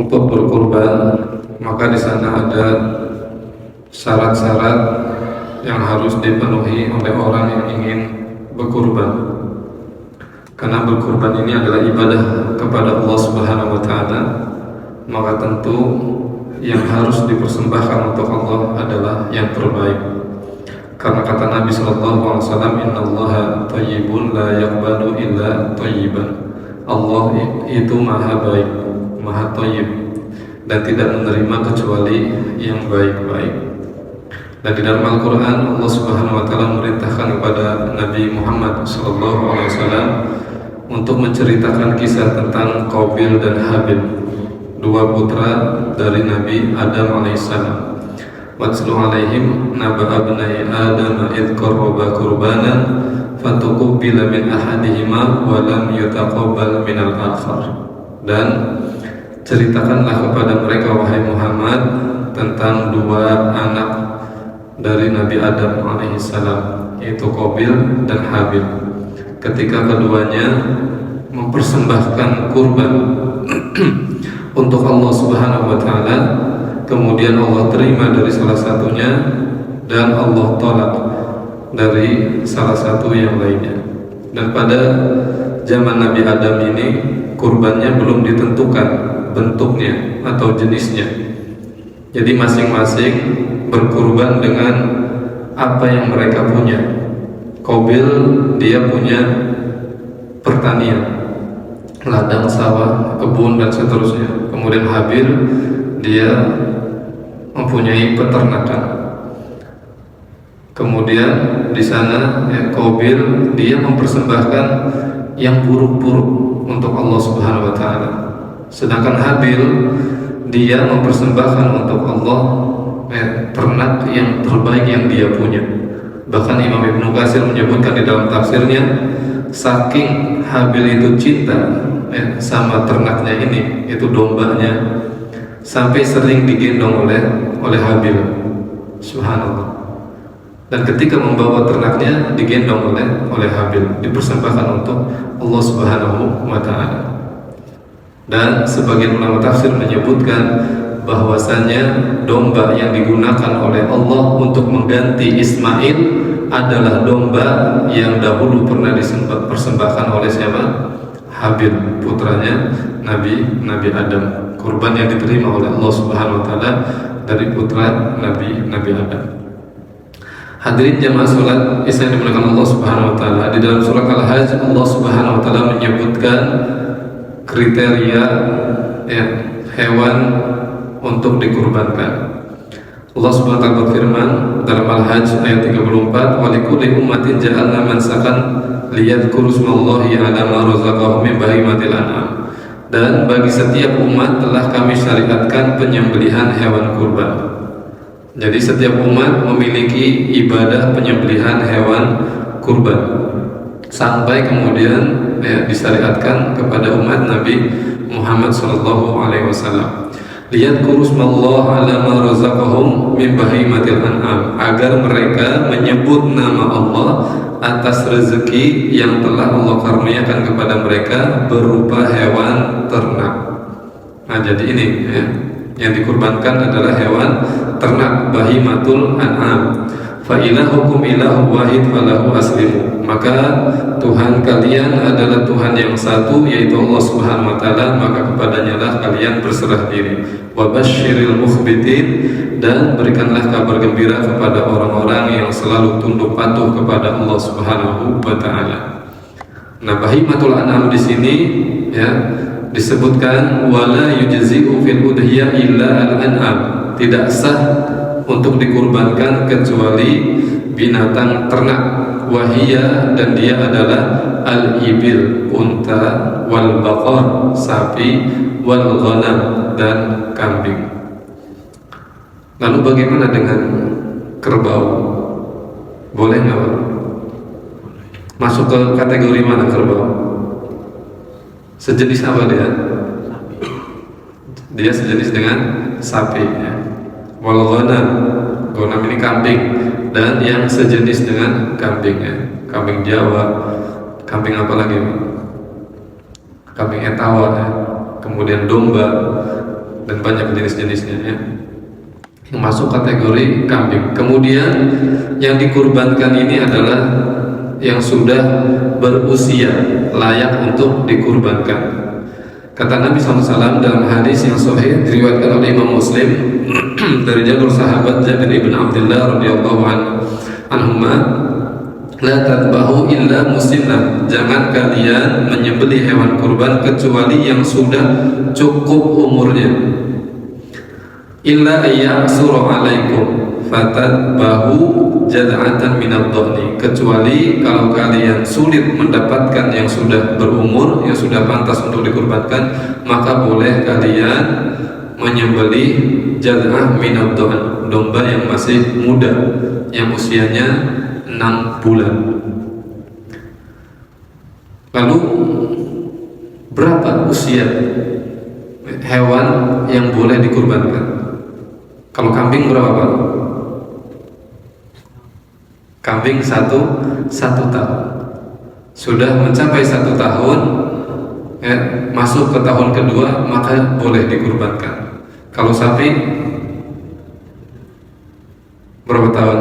untuk berkurban, maka di sana ada syarat-syarat yang harus dipenuhi oleh orang yang ingin berkurban. Karena berkurban ini adalah ibadah kepada Allah Subhanahu wa taala, maka tentu yang harus dipersembahkan untuk Allah adalah yang terbaik. Karena kata Nabi sallallahu alaihi wasallam, "Innallaha thayyibun la yaqbalu illa thayyiban." Allah itu maha baik, maha thayyib, dan tidak menerima kecuali yang baik-baik. Dan di dalam Al-Quran Allah Subhanahu wa taala memerintahkan kepada Nabi Muhammad sallallahu alaihi wasallam untuk menceritakan kisah tentang Qabil dan Habil, dua putra dari Nabi Adam alaihissalam. Watslu alaihim naba'a abnai Adam idh qarraba qurbanan fatuqbila min ahadihima wa lam yutaqabbal min al-akhar. Dan ceritakanlah kepada mereka wahai Muhammad tentang dua anak dari Nabi Adam alaihissalam, yaitu Qabil dan Habil. Ketika keduanya mempersembahkan kurban untuk Allah Subhanahu wa taala, kemudian Allah terima dari salah satunya dan Allah tolak dari salah satu yang lainnya. Dan pada zaman Nabi Adam ini kurbannya belum ditentukan bentuknya atau jenisnya. Jadi masing-masing berkurban dengan apa yang mereka punya. Qabil dia punya pertanian, ladang sawah, kebun dan seterusnya. Kemudian Habil dia mempunyai peternakan. Kemudian di sana Qabil dia mempersembahkan yang buruk-buruk untuk Allah Subhanahu wa taala. Sedangkan Habil dia mempersembahkan untuk Allah ternak yang terbaik yang dia punya. Bahkan Imam Ibnu Katsir menyebutkan di dalam tafsirnya, saking Habil itu cinta sama ternaknya ini, itu dombanya, sampai sering digendong oleh Habil. Subhanallah. Dan ketika membawa ternaknya digendong oleh Habil, dipersembahkan untuk Allah Subhanahu wa taala. Dan sebagian ulama tafsir menyebutkan bahwasanya domba yang digunakan oleh Allah untuk mengganti Ismail adalah domba yang dahulu pernah dipersembahkan oleh siapa? Habil, putranya Nabi Adam. Kurban yang diterima oleh Allah Subhanahu wa taala dari putra Nabi Adam. Hadirin jamaah salat Isya yang dimuliakan Allah Subhanahu wa taala, di dalam surat Al-Hajj Allah Subhanahu wa taala menyebutkan kriteria hewan untuk dikurbankan. Allah Subhanahu wa taala berfirman dalam Al-Hajj ayat 34, "Wa likulli ummatin ja'alna mansakan liyadhkuru ismallahi 'ala ma razaqahum min bahimatil an'am." Dan bagi setiap umat telah kami syariatkan penyembelihan hewan kurban. Jadi setiap umat memiliki ibadah penyembelihan hewan kurban, sampai kemudian disyariatkan kepada umat Nabi Muhammad sallallahu alaihi wasallam, liyadhkuru ismallahi 'ala ma razaqahum min bahimatil an'am, agar mereka menyebut nama Allah atas rezeki yang telah Allah karuniakan kepada mereka berupa hewan ternak. Nah, jadi ini yang dikurbankan adalah hewan ternak, bahimatul an'am. Fa ilahukum ilahu wahid falahu aslimu, maka Tuhan kalian adalah Tuhan yang satu, yaitu Allah Subhanahu wa taala, maka kepadanya lah kalian berserah diri. Wa basyiril mukhbitin, dan berikanlah kabar gembira kepada orang-orang yang selalu tunduk patuh kepada Allah Subhanahu wa taala. Nah, bahimatul an'am di sini disebutkan wala yujzi'u fil udhiyah illa al-an'am, tidak sah untuk dikurbankan kecuali binatang ternak, wahiyya, dan dia adalah al-ibil, unta, wal baqar, sapi, wal ghanam, dan kambing. Lalu bagaimana dengan kerbau? Boleh nggak? Masuk ke kategori mana kerbau? Sejenis apa dia? Dia sejenis dengan sapi. Wal ghanam, ghanam ini kambing, dan yang sejenis dengan kambing, kambing Jawa, kambing apa lagi? Kambing Etawa, kemudian domba, dan banyak jenis-jenisnya ya, yang masuk kategori kambing. Kemudian yang dikurbankan ini adalah yang sudah berusia layak untuk dikurbankan. Kata Nabi SAW dalam hadis yang sahih diriwayatkan oleh Imam Muslim dari jalur sahabat Jabir bin Abdullah radhiyallahu anhuma, la tadbahu illa musinnah, jangan kalian menyembelih hewan kurban kecuali yang sudah cukup umurnya. Illa ayyasura alaikum fatadbahu jad'atan minad dhani, kecuali kalau kalian sulit mendapatkan yang sudah berumur, yang sudah pantas untuk dikurbankan, maka boleh kalian menyembelih jad'ah minad dhani, domba yang masih muda, yang usianya 6 bulan. Lalu berapa usia hewan yang boleh dikurbankan? Kalau kambing berapa Pak? Kambing satu tahun. Sudah mencapai 1 tahun ya, masuk ke tahun kedua, maka boleh dikurbankan. Kalau sapi berapa tahun?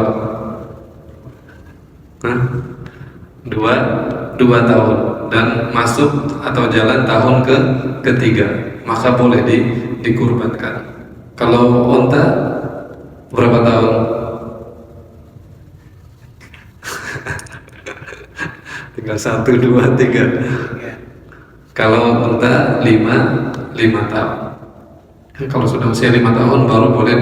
Dua tahun, dan masuk atau jalan tahun ketiga, maka boleh dikurbankan. Kalau unta berapa tahun? Tinggal 1, 2, 3. Kalau unta 5 tahun. Kalau sudah usia 5 tahun baru boleh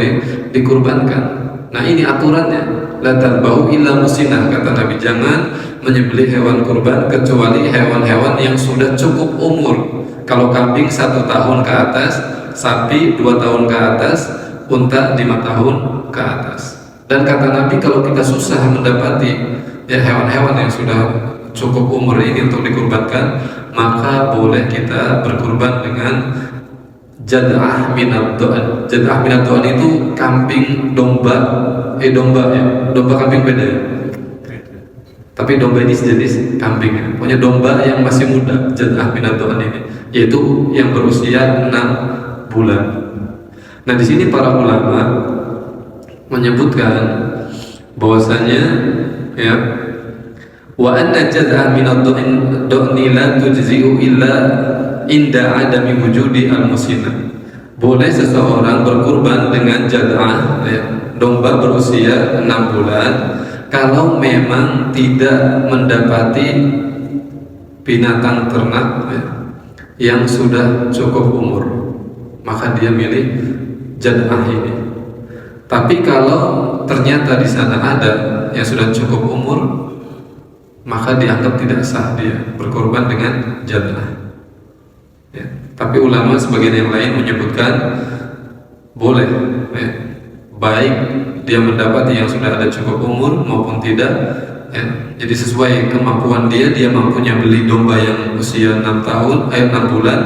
dikurbankan. Nah ini aturannya, la tadbahu illa musinnah, kata Nabi, jangan menyembelih hewan kurban kecuali hewan-hewan yang sudah cukup umur. Kalau kambing 1 tahun ke atas, sapi 2 tahun ke atas, unta 5 tahun ke atas. Dan kata Nabi, kalau kita susah mendapati ya hewan-hewan yang sudah cukup umur ini untuk dikurbankan, maka boleh kita berkurban dengan jad'ah minad dha'an. Jad'ah minad dha'an itu kambing domba kambing beda ya. Tapi domba ini sejenis kambing ya. Pokoknya domba yang masih muda, jad'ah minad dha'an ini, yaitu yang berusia 6 bulan. Nah di sini para ulama menyebutkan bahwasanya ya, wa anna jad'ah minad dha'ni la tujzi'u illa inda adami wujudi al-musinnah. Boleh seseorang berkurban dengan jad'ah ya, domba berusia 6 bulan kalau memang tidak mendapati binatang ternak ya, yang sudah cukup umur, maka dia milih jad'ah ini. Tapi kalau ternyata di sana ada yang sudah cukup umur, maka dianggap tidak sah dia berkorban dengan jad'ah ya. Tapi ulama sebagian yang lain menyebutkan boleh ya, baik dia mendapati yang sudah ada cukup umur maupun tidak ya. Jadi sesuai kemampuan dia mampunya beli domba yang usia 6 bulan,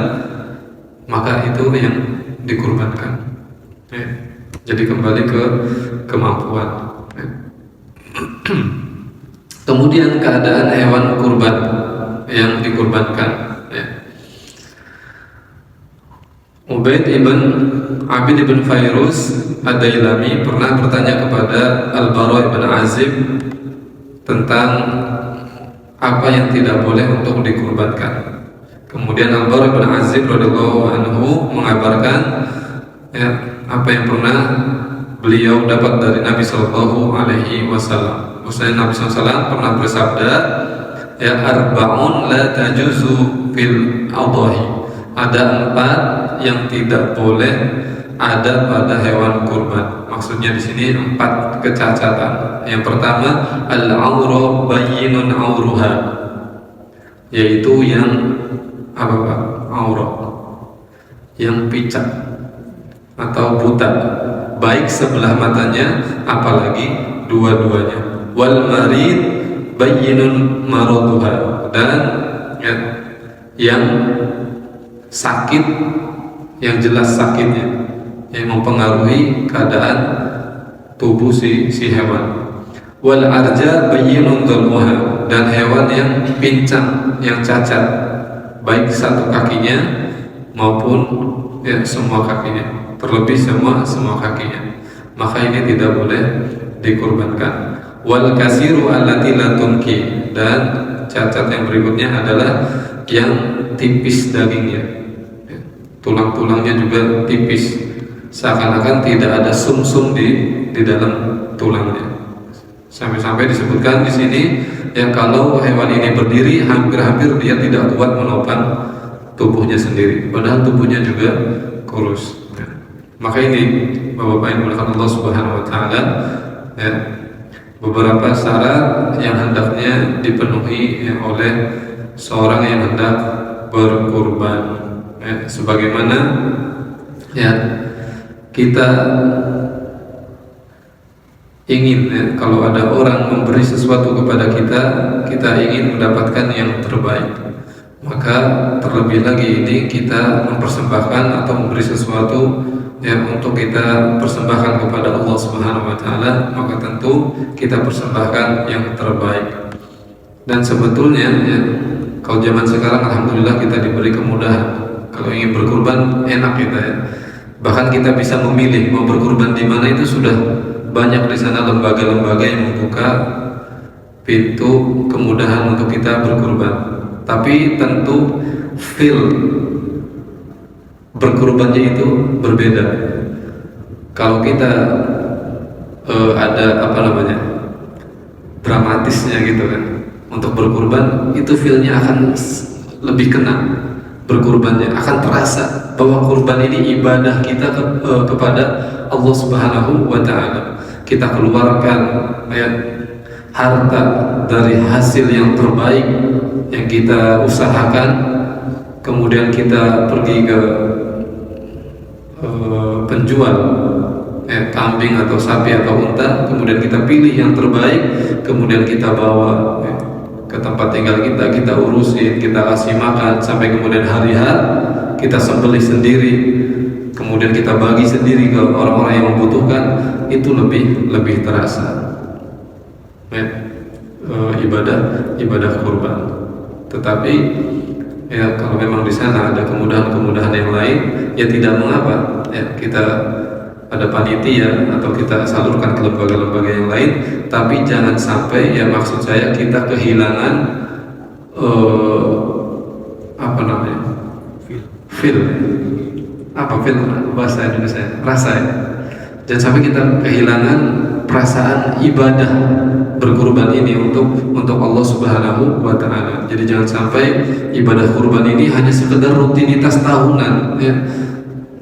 maka itu yang dikurbankan ya. Jadi kembali ke kemampuan ya. Kemudian keadaan hewan kurban yang dikurbankan ya. Ubaid ibn Abid ibn Fairuz Ad-Dailami pernah bertanya kepada Al-Bara ibn Azib tentang apa yang tidak boleh untuk dikurbankan. Kemudian Al-Bara ibn Azib radhiyallahu anhu mengabarkan ya, apa yang pernah beliau dapat dari Nabi Sallallahu Alaihi Wasallam. Nabi SAW pernah bersabda, ya arba'un la tajuzu fil adahi. Ada 4 yang tidak boleh ada pada hewan kurban. Maksudnya di sini 4 kecacatan. Yang pertama, al-aura bayyinun auruha, yaitu yang apa Pak? Aura, yang picat atau buta, baik sebelah matanya apalagi dua-duanya. Wal marid bayyinun maraduha, dan ya, yang sakit, yang jelas sakitnya, yang mempengaruhi keadaan tubuh si hewan. Wal arja bayyinun dhulmuha, dan hewan yang pincang, yang cacat, baik satu kakinya maupun ya, semua kakinya. terlebih semua kakinya, maka ini tidak boleh dikurbankan. Wal kasiru allati la tunki, dan cacat yang berikutnya adalah yang tipis dagingnya, tulang-tulangnya juga tipis, seakan-akan tidak ada sumsum di dalam tulangnya. Sampai-sampai disebutkan di sini ya, kalau hewan ini berdiri hampir-hampir dia tidak kuat menopang tubuhnya sendiri, padahal tubuhnya juga kurus. Maka ini Bapak-bapak yang dimuliakan Allah Subhanahu wa taala, ya, beberapa syarat yang hendaknya dipenuhi ya, oleh seorang yang hendak berkurban, ya, sebagaimana ya kita ingin ya, kalau ada orang memberi sesuatu kepada kita, kita ingin mendapatkan yang terbaik, maka terlebih lagi ini kita mempersembahkan atau memberi sesuatu ya untuk kita persembahkan kepada Allah Subhanahu wa taala, maka tentu kita persembahkan yang terbaik. Dan sebetulnya ya, kalau zaman sekarang alhamdulillah kita diberi kemudahan. Kalau ingin berkurban enak kita ya. Bahkan kita bisa memilih mau berkurban di mana, itu sudah banyak di sana lembaga-lembaga yang membuka pintu kemudahan untuk kita berkurban. Tapi tentu feel berkurbannya itu berbeda. Kalau kita ada apa namanya dramatisnya gitu kan, untuk berkurban itu feelnya akan lebih kena. Berkurbannya akan terasa bahwa kurban ini ibadah kita kepada Allah Subhanahu wa taala. Kita keluarkan ya, harta dari hasil yang terbaik yang kita usahakan, kemudian kita pergi ke penjual kambing atau sapi atau unta, kemudian kita pilih yang terbaik, kemudian kita bawa ke tempat tinggal kita urusin, kita kasih makan, sampai kemudian hari H kita sembelih sendiri, kemudian kita bagi sendiri ke orang-orang yang membutuhkan. Itu lebih terasa ibadah kurban. Tetapi ya kalau memang di sana ada kemudahan-kemudahan yang lain, ya tidak mengapa ya, kita ada panitia atau kita salurkan ke lembaga-lembaga yang lain, tapi jangan sampai ya, maksud saya kita kehilangan apa namanya feel bahasa Indonesia, rasa ya. Jangan sampai kita kehilangan perasaan ibadah berkurban ini untuk Allah Subhanahu wa taala. Jadi jangan sampai ibadah kurban ini hanya sekedar rutinitas tahunan ya.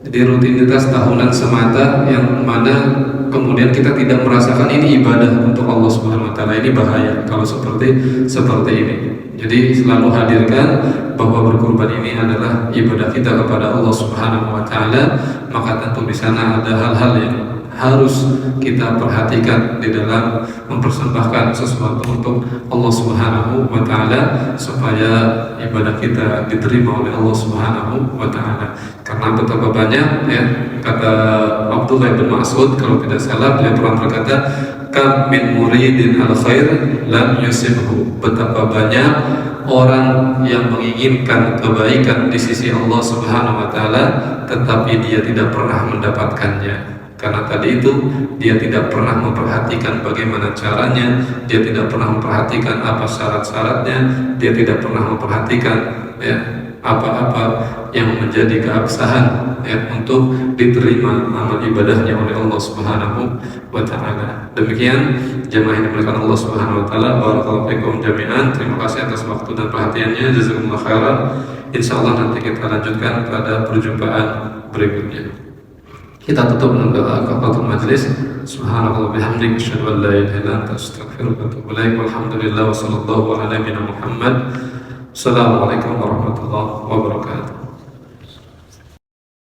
Jadi rutinitas tahunan semata yang mana kemudian kita tidak merasakan ini ibadah untuk Allah Subhanahu wa taala. Ini bahaya kalau seperti ini. Jadi selalu hadirkan bahwa berkurban ini adalah ibadah kita kepada Allah Subhanahu wa taala, maka tentu di sana ada hal-hal yang harus kita perhatikan di dalam mempersembahkan sesuatu untuk Allah Subhanahu wa taala supaya ibadah kita diterima oleh Allah Subhanahu wa taala. Karena betapa banyak ya, kata Abdullah bin Mas'ud kalau tidak salah, beliau pernah berkata, kam min muridin al khair lam yusibhu, betapa banyak orang yang menginginkan kebaikan di sisi Allah Subhanahu wa taala tetapi dia tidak pernah mendapatkannya. Karena tadi itu dia tidak pernah memperhatikan bagaimana caranya, dia tidak pernah memperhatikan apa syarat-syaratnya, dia tidak pernah memperhatikan ya, apa-apa yang menjadi keabsahan ya, untuk diterima amal ibadahnya oleh Allah Subhanahu wa taala. Demikian jemaah yang dimuliakan Allah Subhanahu wa taala, barakallahu fikum jami'an. Terima kasih atas waktu dan perhatiannya, jazakumullah khairan. Insyaallah nanti kita lanjutkan pada perjumpaan berikutnya. Kita tutup dengan doa kafaratul majlis. Subhanallah bihamdihi, asyhadu an la ilaha illa anta, astaghfiruka wa atubu ilaik. Walhamdulillah wa sallallahu ala nabiyyina Muhammad. Assalamualaikum warahmatullahi wabarakatuh.